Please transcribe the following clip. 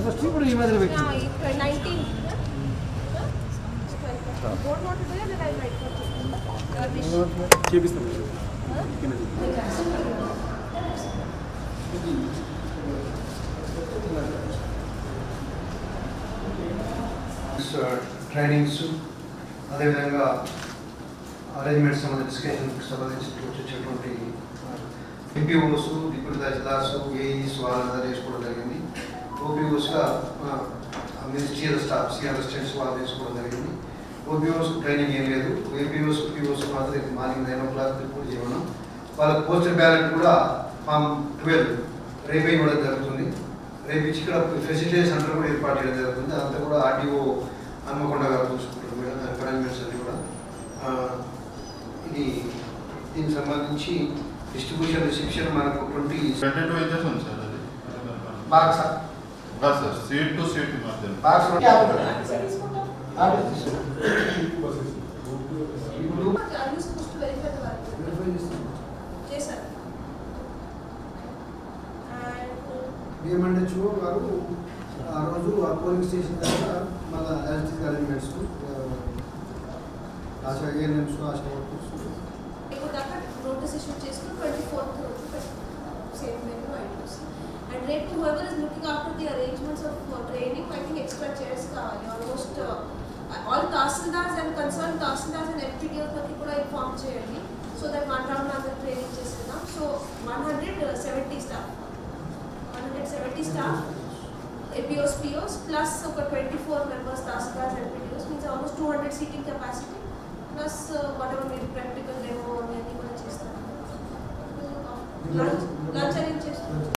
First ఇప్పుడు ఈ మధ్యలో పెట్టి 19 బోర్డ్ నోట్ తో లేదా రైట్ చేపిస్తాం ట్రైనింగ్స్ అదేవిధంగా అరేంజ్మెంట్స్ సంబంధించి డిస్కషన్కి సంబంధించి వచ్చేటువంటి ఎంపీఓస్ డిప్యూటీ తహసీల్దార్స్ ఏఈస్ వాళ్ళందరూ చేసుకోవడం జరిగింది. ఓపీఓస్గా మినిస్ట్రియల్ స్టాఫ్ సీఆర్ అసిస్టెంట్స్ వాళ్ళు చేసుకోవడం జరిగింది. ఓపీఓస్ ట్రైనింగ్ ఏం లేదు. ఏపీఓస్ పీఓస్ మాత్రం మార్నింగ్ 9 o'clock రిపోర్ట్ చేయడం. వాళ్ళ పోస్టల్ బ్యాలెట్ కూడా ఫామ్ 12 రేపే ఇవ్వడం జరుగుతుంది. రేపు ఇచ్చి ఇక్కడ ఫెసిలిటీ సెంటర్ కూడా ఏర్పాటు చేయడం జరుగుతుంది. అదంతా కూడా ఆర్డీఓ హన్మకొండ గారు చూసుకుంటారు అరేంజ్మెంట్స్ అన్ని కూడా. ఇది దీనికి సంబంధించి డిస్ట్రిబ్యూషన్ రిసెప్షన్ మనకు 22 ఇంచెస్ ఉంది సార్. అది box sir seat to seat మధ్య బాక్స్ BMHO గారు ఆ రోజు ఆ పోలింగ్ స్టేషన్ దగ్గర మళ్ళీ electric arrangements ASHA ANMs ASHA workers notice issue చేస్తూ 24th రోజు same venue items and rate whoever is looking after the arrangements of training I think extra chairs kavali almost all tahsildars and concerned tahsildars and FTDO taki kuda inform cheyandi so that one round of training chesena so 170 staff APOs POs plus 24 members tahsildars and FTDOs means almost 200 seating capacity plus whatever maybe practical demo or anything కూడా చేస్తారు. Lunch arrange చేస్తారు.